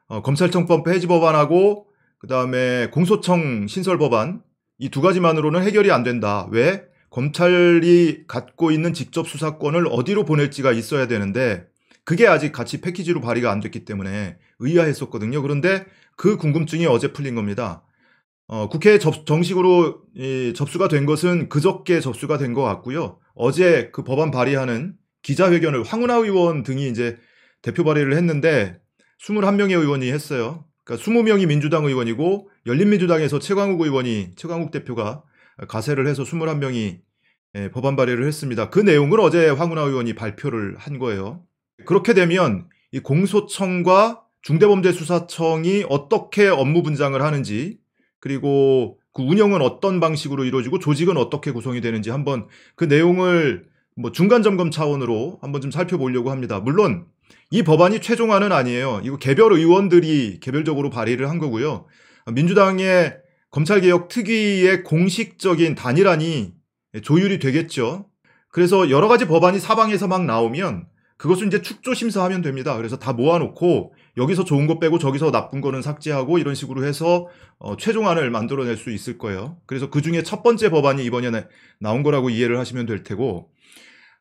검찰청법 폐지 법안하고 그다음에 공소청 신설 법안 이 두 가지만으로는 해결이 안 된다. 왜? 검찰이 갖고 있는 직접 수사권을 어디로 보낼지가 있어야 되는데 그게 아직 같이 패키지로 발의가 안 됐기 때문에 의아했었거든요. 그런데 그 궁금증이 어제 풀린 겁니다. 국회에 정식으로 접수가 된 것은 그저께 접수가 된 것 같고요. 어제 그 법안 발의하는 기자회견을 황운하 의원 등이 이제 대표 발의를 했는데 21명의 의원이 했어요. 그러니까 20명이 민주당 의원이고 열린민주당에서 최광욱 대표가 가세를 해서 21명이 법안 발의를 했습니다. 그 내용을 어제 황운하 의원이 발표를 한 거예요. 그렇게 되면 이 공소청과 중대범죄수사청이 어떻게 업무 분장을 하는지 그리고 그 운영은 어떤 방식으로 이루어지고 조직은 어떻게 구성이 되는지 한번 그 내용을 뭐 중간 점검 차원으로 한번 좀 살펴보려고 합니다. 물론 이 법안이 최종안은 아니에요. 이거 개별 의원들이 개별적으로 발의를 한 거고요. 민주당의 검찰개혁 특위의 공식적인 단일안이 조율이 되겠죠. 그래서 여러 가지 법안이 사방에서 막 나오면 그것을 이제 축조심사하면 됩니다. 그래서 다 모아놓고 여기서 좋은 거 빼고 저기서 나쁜 거는 삭제하고 이런 식으로 해서 최종안을 만들어낼 수 있을 거예요. 그래서 그중에 첫 번째 법안이 이번에 나온 거라고 이해를 하시면 될 테고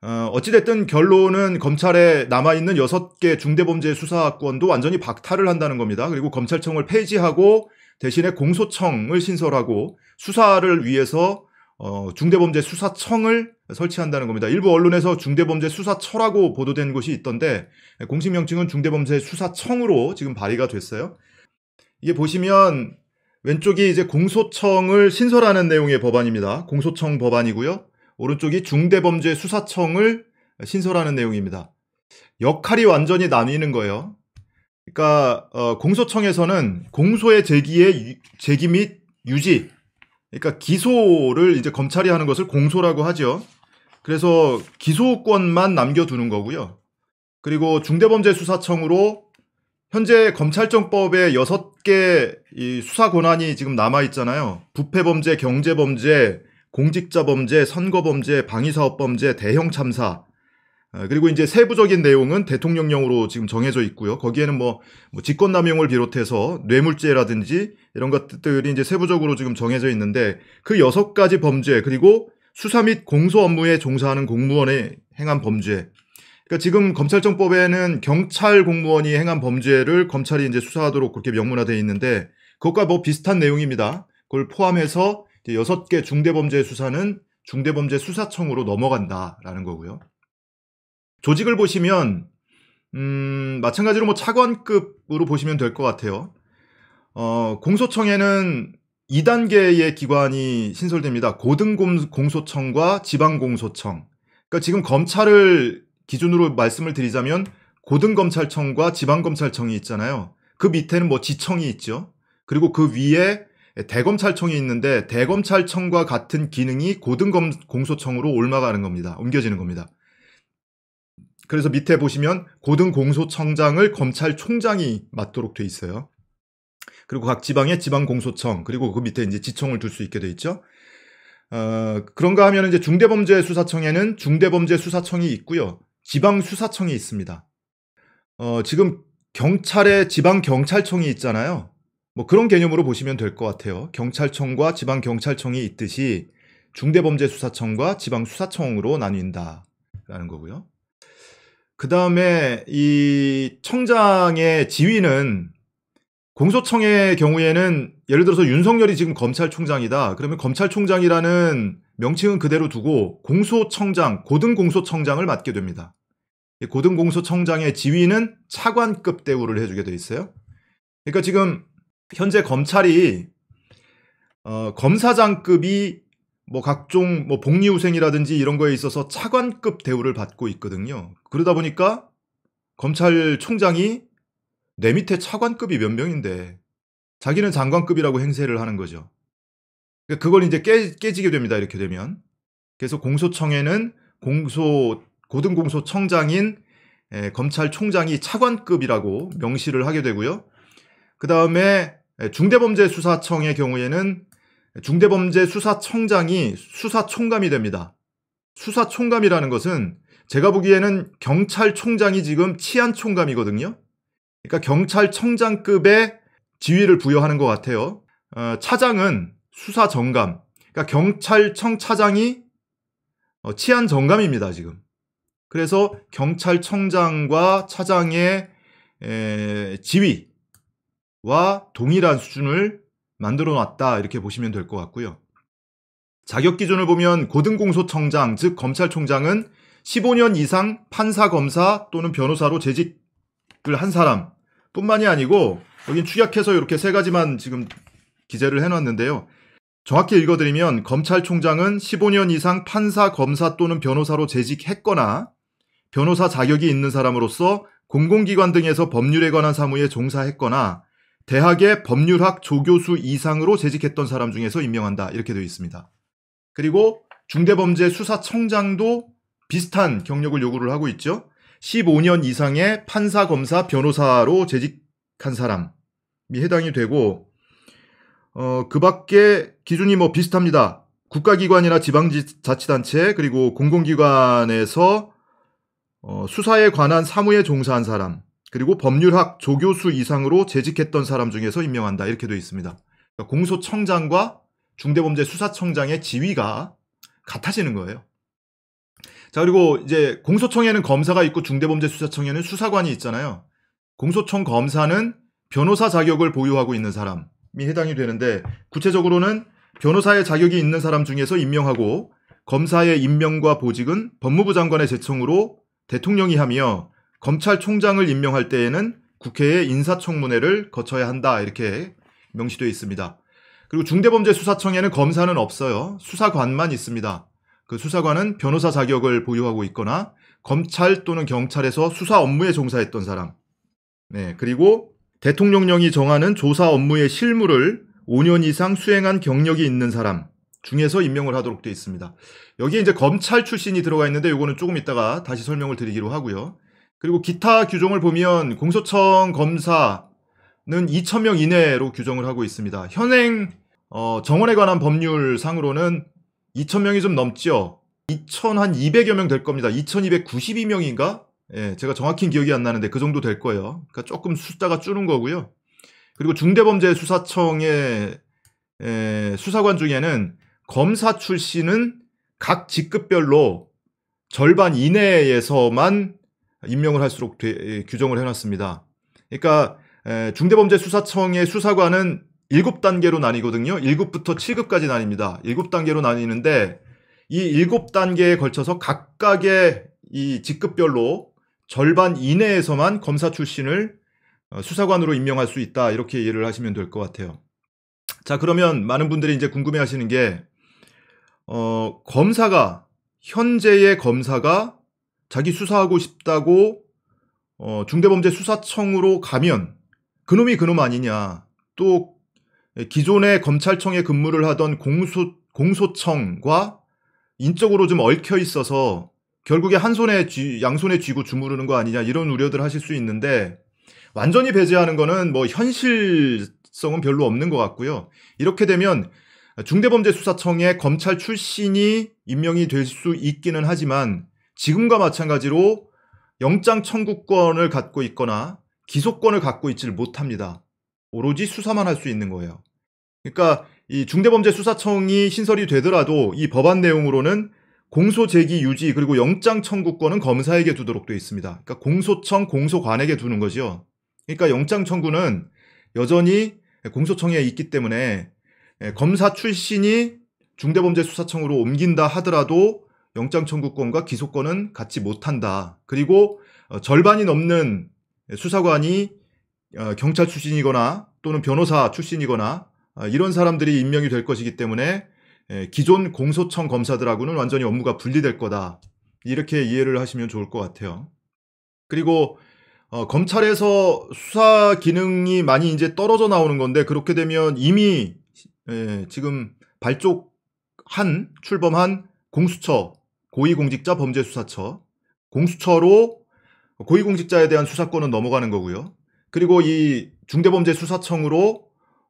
어찌됐든 결론은 검찰에 남아있는 6개 중대범죄 수사권도 완전히 박탈을 한다는 겁니다. 그리고 검찰청을 폐지하고 대신에 공소청을 신설하고 수사를 위해서 중대범죄 수사청을 설치한다는 겁니다. 일부 언론에서 중대범죄 수사처라고 보도된 곳이 있던데 공식 명칭은 중대범죄 수사청으로 지금 발의가 됐어요. 이게 보시면 왼쪽이 이제 공소청을 신설하는 내용의 법안입니다. 공소청 법안이고요. 오른쪽이 중대범죄 수사청을 신설하는 내용입니다. 역할이 완전히 나뉘는 거예요. 그러니까 공소청에서는 공소의 제기 및 유지, 그러니까 기소를 이제 검찰이 하는 것을 공소라고 하죠. 그래서 기소권만 남겨두는 거고요. 그리고 중대범죄수사청으로 현재 검찰청법에 6개 이 수사 권한이 지금 남아 있잖아요. 부패범죄, 경제범죄, 공직자범죄, 선거범죄, 방위사업범죄, 대형참사. 그리고 이제 세부적인 내용은 대통령령으로 지금 정해져 있고요. 거기에는 뭐 직권남용을 비롯해서 뇌물죄라든지 이런 것들이 이제 세부적으로 지금 정해져 있는데 그 6가지 범죄 그리고 수사 및 공소 업무에 종사하는 공무원에 행한 범죄. 그러니까 지금 검찰청법에는 경찰 공무원이 행한 범죄를 검찰이 이제 수사하도록 그렇게 명문화되어 있는데 그것과 뭐 비슷한 내용입니다. 그걸 포함해서 이제 6개 중대범죄 수사는 중대범죄 수사청으로 넘어간다라는 거고요. 조직을 보시면 마찬가지로 뭐 차관급으로 보시면 될 것 같아요. 공소청에는 2단계의 기관이 신설됩니다. 고등공소청과 지방공소청. 그러니까 지금 검찰을 기준으로 말씀을 드리자면 고등검찰청과 지방검찰청이 있잖아요. 그 밑에는 뭐 지청이 있죠. 그리고 그 위에 대검찰청이 있는데 대검찰청과 같은 기능이 고등공소청으로 옮겨지는 겁니다. 그래서 밑에 보시면 고등공소청장을 검찰총장이 맡도록 돼 있어요. 그리고 각 지방에 지방공소청, 그리고 그 밑에 이제 지청을 둘 수 있게 돼 있죠. 그런가 하면 이제 중대범죄수사청에는 중대범죄수사청이 있고요. 지방수사청이 있습니다. 지금 경찰에 지방경찰청이 있잖아요. 뭐 그런 개념으로 보시면 될 것 같아요. 경찰청과 지방경찰청이 있듯이 중대범죄수사청과 지방수사청으로 나뉜다라는 거고요. 그 다음에 이 청장의 지위는 공소청의 경우에는 예를 들어서 윤석열이 지금 검찰총장이다. 그러면 검찰총장이라는 명칭은 그대로 두고 공소청장, 고등공소청장을 맡게 됩니다. 고등공소청장의 지위는 차관급 대우를 해주게 돼 있어요. 그러니까 지금 현재 검찰이 검사장급이 뭐 각종 뭐 복리후생이라든지 이런 거에 있어서 차관급 대우를 받고 있거든요. 그러다 보니까 검찰총장이 내 밑에 차관급이 몇 명인데 자기는 장관급이라고 행세를 하는 거죠. 그걸 이제 깨지게 됩니다. 이렇게 되면. 그래서 공소청에는 고등공소청장인 검찰총장이 차관급이라고 명시를 하게 되고요. 그 다음에 중대범죄수사청의 경우에는 중대범죄수사청장이 수사총감이 됩니다. 수사총감이라는 것은 제가 보기에는 경찰총장이 지금 치안총감이거든요. 그러니까 경찰청장급의 지위를 부여하는 것 같아요. 차장은 수사정감. 그러니까 경찰청 차장이 치안정감입니다, 지금. 그래서 경찰청장과 차장의 지위와 동일한 수준을 만들어 놨다, 이렇게 보시면 될 것 같고요. 자격 기준을 보면 고등공소청장, 즉 검찰총장은 15년 이상 판사, 검사 또는 변호사로 재직을 한 사람 뿐만이 아니고, 여긴 축약해서 이렇게 세 가지만 지금 기재를 해놨는데요. 정확히 읽어드리면 검찰총장은 15년 이상 판사, 검사 또는 변호사로 재직했거나 변호사 자격이 있는 사람으로서 공공기관 등에서 법률에 관한 사무에 종사했거나 대학의 법률학 조교수 이상으로 재직했던 사람 중에서 임명한다, 이렇게 되어 있습니다. 그리고 중대범죄수사청장도 비슷한 경력을 요구를 하고 있죠. 15년 이상의 판사, 검사, 변호사로 재직한 사람이 해당이 되고, 그 밖에 기준이 뭐 비슷합니다. 국가기관이나 지방자치단체, 그리고 공공기관에서 수사에 관한 사무에 종사한 사람, 그리고 법률학 조교수 이상으로 재직했던 사람 중에서 임명한다, 이렇게 되어 있습니다. 그러니까 공소청장과 중대범죄수사청장의 지위가 같아지는 거예요. 자, 그리고 이제 공소청에는 검사가 있고 중대범죄수사청에는 수사관이 있잖아요. 공소청 검사는 변호사 자격을 보유하고 있는 사람이 해당이 되는데, 구체적으로는 변호사의 자격이 있는 사람 중에서 임명하고, 검사의 임명과 보직은 법무부 장관의 제청으로 대통령이 하며, 검찰총장을 임명할 때에는 국회의 인사청문회를 거쳐야 한다, 이렇게 명시되어 있습니다. 그리고 중대범죄수사청에는 검사는 없어요. 수사관만 있습니다. 그 수사관은 변호사 자격을 보유하고 있거나 검찰 또는 경찰에서 수사 업무에 종사했던 사람, 그리고 대통령령이 정하는 조사 업무의 실무를 5년 이상 수행한 경력이 있는 사람 중에서 임명을 하도록 되어 있습니다. 여기에 이제 검찰 출신이 들어가 있는데, 요거는 조금 이따가 다시 설명을 드리기로 하고요. 그리고 기타 규정을 보면 공소청 검사는 2,000명 이내로 규정을 하고 있습니다. 현행 정원에 관한 법률상으로는 2,000명이 좀 넘죠. 2,200여 명 될 겁니다. 2,292명인가? 제가 정확히 기억이 안 나는데 그 정도 될 거예요. 그러니까 조금 숫자가 줄은 거고요. 그리고 중대범죄수사청의 수사관 중에는 검사 출신은 각 직급별로 절반 이내에서만 임명을 할수록 규정을 해놨습니다. 그러니까 중대범죄수사청의 수사관은 7단계로 나뉘거든요. 1급부터 7급까지 나뉩니다. 7단계로 나뉘는데, 이 7단계에 걸쳐서 각각의 이 직급별로 절반 이내에서만 검사 출신을 수사관으로 임명할 수 있다, 이렇게 이해를 하시면 될 것 같아요. 자, 그러면 많은 분들이 이제 궁금해 하시는 게, 현재의 검사가 자기 수사하고 싶다고 중대범죄수사청으로 가면 그놈이 그놈 아니냐, 또 기존의 검찰청에 근무를 하던 공소청과 인적으로 좀 얽혀 있어서 결국에 양손에 쥐고 주무르는 거 아니냐, 이런 우려들 하실 수 있는데, 완전히 배제하는 거는 뭐 현실성은 별로 없는 것 같고요. 이렇게 되면 중대범죄수사청에 검찰 출신이 임명이 될 수 있기는 하지만, 지금과 마찬가지로 영장 청구권을 갖고 있거나 기소권을 갖고 있지를 못합니다. 오로지 수사만 할 수 있는 거예요. 그러니까 이 중대범죄수사청이 신설이 되더라도 이 법안 내용으로는 공소 제기 유지, 그리고 영장 청구권은 검사에게 두도록 되어 있습니다. 그러니까 공소청 공소관에게 두는 거죠. 그러니까 영장 청구는 여전히 공소청에 있기 때문에 검사 출신이 중대범죄수사청으로 옮긴다 하더라도 영장 청구권과 기소권은 갖지 못한다. 그리고 절반이 넘는 수사관이 경찰 출신이거나 또는 변호사 출신이거나 이런 사람들이 임명이 될 것이기 때문에 기존 공소청 검사들하고는 완전히 업무가 분리될 거다, 이렇게 이해를 하시면 좋을 것 같아요. 그리고 검찰에서 수사 기능이 많이 이제 떨어져 나오는 건데, 그렇게 되면 이미 지금 출범한 공수처, 고위공직자 범죄수사처, 공수처로 고위공직자에 대한 수사권은 넘어가는 거고요. 그리고 이 중대범죄수사청으로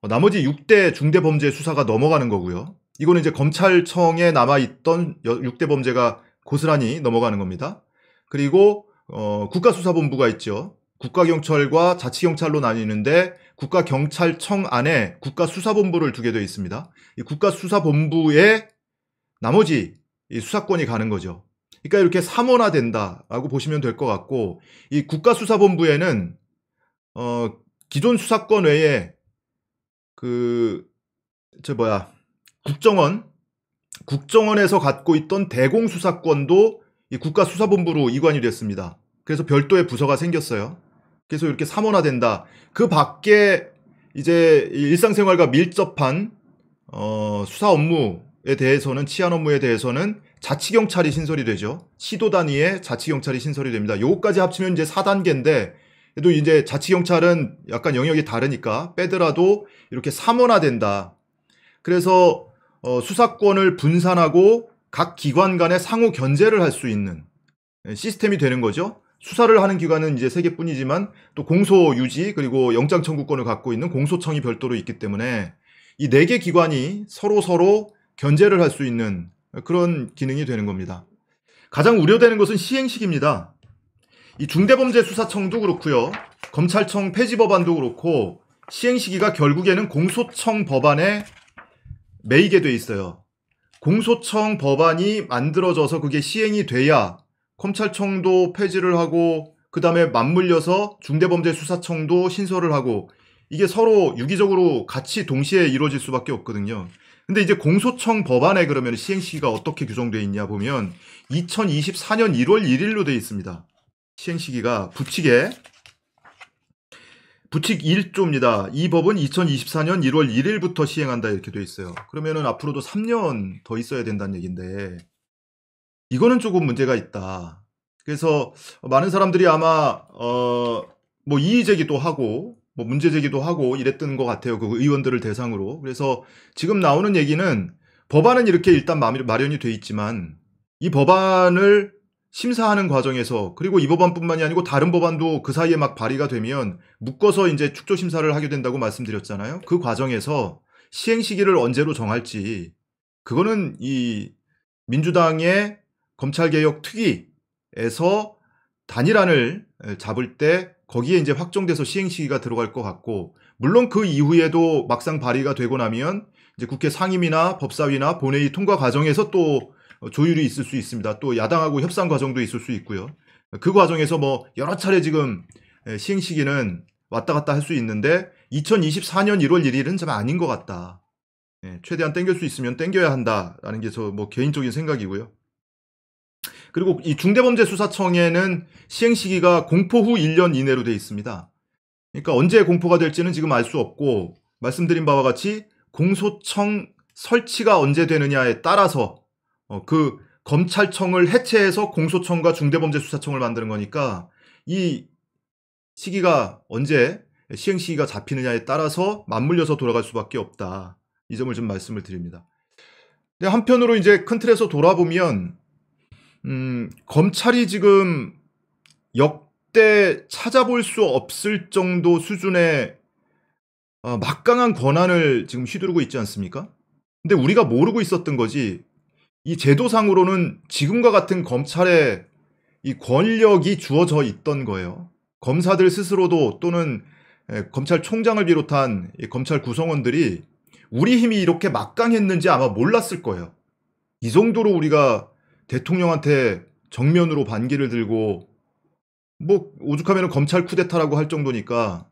나머지 6대 중대범죄수사가 넘어가는 거고요. 이거는 이제 검찰청에 남아있던 6대 범죄가 고스란히 넘어가는 겁니다. 그리고 국가수사본부가 있죠. 국가경찰과 자치경찰로 나뉘는데 국가경찰청 안에 국가수사본부를 두게 되어 있습니다. 이 국가수사본부에 나머지 이 수사권이 가는 거죠. 그러니까 이렇게 삼원화된다라고 보시면 될 것 같고, 이 국가수사본부에는 기존 수사권 외에 국정원에서 갖고 있던 대공수사권도 이 국가수사본부로 이관이 됐습니다. 그래서 별도의 부서가 생겼어요. 그래서 이렇게 삼원화된다. 그 밖에 이제 일상생활과 밀접한 수사 업무에 대해서는, 치안 업무에 대해서는 자치경찰이 신설이 되죠. 시도 단위의 자치경찰이 신설이 됩니다. 요거까지 합치면 이제 4단계인데, 그래도 이제 자치경찰은 약간 영역이 다르니까 빼더라도 이렇게 삼원화된다. 그래서 수사권을 분산하고 각 기관 간에 상호 견제를 할 수 있는 시스템이 되는 거죠. 수사를 하는 기관은 이제 3개뿐이지만 또 공소 유지 그리고 영장 청구권을 갖고 있는 공소청이 별도로 있기 때문에 이 4개 기관이 서로 견제를 할 수 있는 그런 기능이 되는 겁니다. 가장 우려되는 것은 시행식입니다. 이 중대범죄수사청도 그렇고요. 검찰청 폐지 법안도 그렇고 시행시기가 결국에는 공소청 법안에 매이게 돼 있어요. 공소청 법안이 만들어져서 그게 시행이 돼야 검찰청도 폐지를 하고 그 다음에 맞물려서 중대범죄수사청도 신설을 하고 이게 서로 유기적으로 같이 동시에 이루어질 수밖에 없거든요. 근데 이제 공소청 법안에 그러면 시행시기가 어떻게 규정되어 있냐 보면 2024년 1월 1일로 되어 있습니다. 시행시기가 부칙 1조입니다. 이 법은 2024년 1월 1일부터 시행한다 이렇게 돼 있어요. 그러면은 앞으로도 3년 더 있어야 된다는 얘기인데 이거는 조금 문제가 있다. 그래서 많은 사람들이 아마 뭐 이의 제기도 하고 뭐 문제 제기도 하고 이랬던 것 같아요. 그 의원들을 대상으로. 그래서 지금 나오는 얘기는 법안은 이렇게 일단 마련이 돼 있지만 이 법안을 심사하는 과정에서 그리고 이 법안뿐만이 아니고 다른 법안도 그 사이에 막 발의가 되면 묶어서 이제 축조 심사를 하게 된다고 말씀드렸잖아요. 그 과정에서 시행 시기를 언제로 정할지 그거는 이 민주당의 검찰개혁 특위에서 단일안을 잡을 때 거기에 이제 확정돼서 시행 시기가 들어갈 것 같고 물론 그 이후에도 막상 발의가 되고 나면 이제 국회 상임위나 법사위나 본회의 통과 과정에서 또 조율이 있을 수 있습니다. 또 야당하고 협상 과정도 있을 수 있고요. 그 과정에서 뭐 여러 차례 지금 시행 시기는 왔다 갔다 할 수 있는데 2024년 1월 1일은 좀 아닌 것 같다. 최대한 땡길 수 있으면 땡겨야 한다라는 게 저 뭐 개인적인 생각이고요. 그리고 이 중대범죄수사청에는 시행 시기가 공포 후 1년 이내로 돼 있습니다. 그러니까 언제 공포가 될지는 지금 알 수 없고 말씀드린 바와 같이 공소청 설치가 언제 되느냐에 따라서 그 검찰청을 해체해서 공소청과 중대범죄수사청을 만드는 거니까 이 시기가 언제 시행 시기가 잡히느냐에 따라서 맞물려서 돌아갈 수밖에 없다. 이 점을 좀 말씀을 드립니다. 근데 한편으로 이제 큰 틀에서 돌아보면 검찰이 지금 역대 찾아볼 수 없을 정도 수준의 막강한 권한을 지금 휘두르고 있지 않습니까? 근데 우리가 모르고 있었던 거지. 이 제도상으로는 지금과 같은 검찰의 이 권력이 주어져 있던 거예요. 검사들 스스로도 또는 검찰총장을 비롯한 검찰 구성원들이 우리 힘이 이렇게 막강했는지 아마 몰랐을 거예요. 이 정도로 우리가 대통령한테 정면으로 반기를 들고 뭐 오죽하면 검찰 쿠데타라고 할 정도니까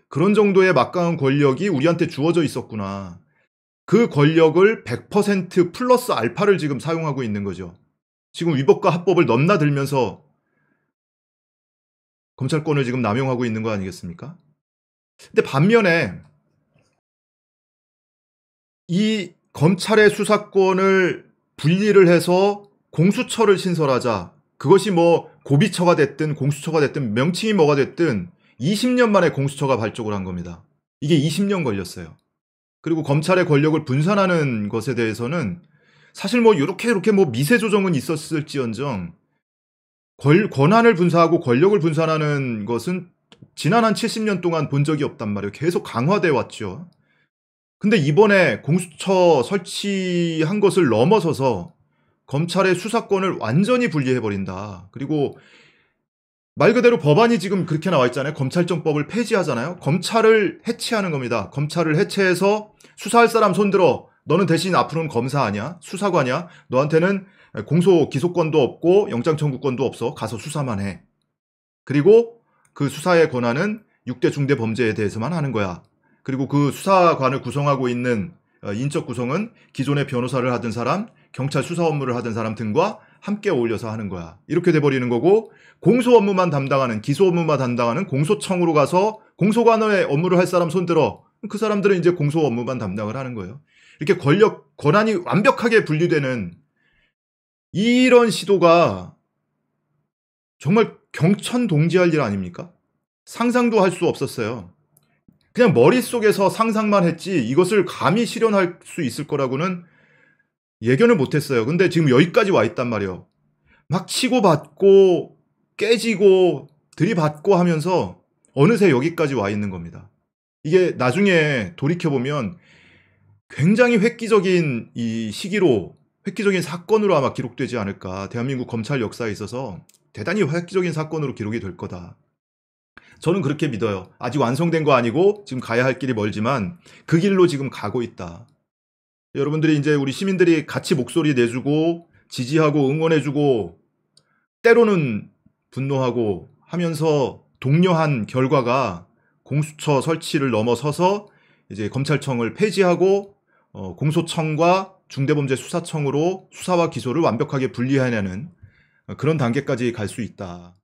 그런 정도의 막강한 권력이 우리한테 주어져 있었구나. 그 권력을 100% 플러스 알파를 지금 사용하고 있는 거죠. 지금 위법과 합법을 넘나들면서 검찰권을 지금 남용하고 있는 거 아니겠습니까? 근데 반면에 이 검찰의 수사권을 분리를 해서 공수처를 신설하자. 그것이 뭐 고비처가 됐든 공수처가 됐든 명칭이 뭐가 됐든 20년 만에 공수처가 발족을 한 겁니다. 이게 20년 걸렸어요. 그리고 검찰의 권력을 분산하는 것에 대해서는 사실 뭐 이렇게 뭐 미세 조정은 있었을지언정 권한을 분사하고 권력을 분산하는 것은 지난 한 70년 동안 본 적이 없단 말이에요. 계속 강화돼 왔죠. 근데 이번에 공수처 설치한 것을 넘어서서 검찰의 수사권을 완전히 분리해버린다. 그리고 말 그대로 법안이 지금 그렇게 나와 있잖아요. 검찰청법을 폐지하잖아요. 검찰을 해체하는 겁니다. 검찰을 해체해서 수사할 사람 손들어. 너는 대신 앞으로는 검사 아니야? 수사관이야? 너한테는 공소 기소권도 없고 영장 청구권도 없어. 가서 수사만 해. 그리고 그 수사의 권한은 6대 중대 범죄에 대해서만 하는 거야. 그리고 그 수사관을 구성하고 있는 인적 구성은 기존의 변호사를 하던 사람, 경찰 수사 업무를 하던 사람 등과 함께 어울려서 하는 거야. 이렇게 돼버리는 거고, 공소 업무만 담당하는, 기소 업무만 담당하는 공소청으로 가서 공소관의 업무를 할 사람 손들어. 그 사람들은 이제 공소 업무만 담당을 하는 거예요. 이렇게 권한이 완벽하게 분리되는 이런 시도가 정말 경천동지할 일 아닙니까? 상상도 할 수 없었어요. 그냥 머릿속에서 상상만 했지 이것을 감히 실현할 수 있을 거라고는 예견을 못했어요. 근데 지금 여기까지 와 있단 말이에요. 막 치고받고 깨지고 들이받고 하면서 어느새 여기까지 와 있는 겁니다. 이게 나중에 돌이켜보면 굉장히 획기적인 이 시기로, 획기적인 사건으로 아마 기록되지 않을까. 대한민국 검찰 역사에 있어서 대단히 획기적인 사건으로 기록이 될 거다. 저는 그렇게 믿어요. 아직 완성된 거 아니고 지금 가야 할 길이 멀지만 그 길로 지금 가고 있다. 여러분들이 이제 우리 시민들이 같이 목소리 내주고 지지하고 응원해주고 때로는 분노하고 하면서 독려한 결과가 공수처 설치를 넘어서서 이제 검찰청을 폐지하고 공소청과 중대범죄수사청으로 수사와 기소를 완벽하게 분리해내는 그런 단계까지 갈 수 있다.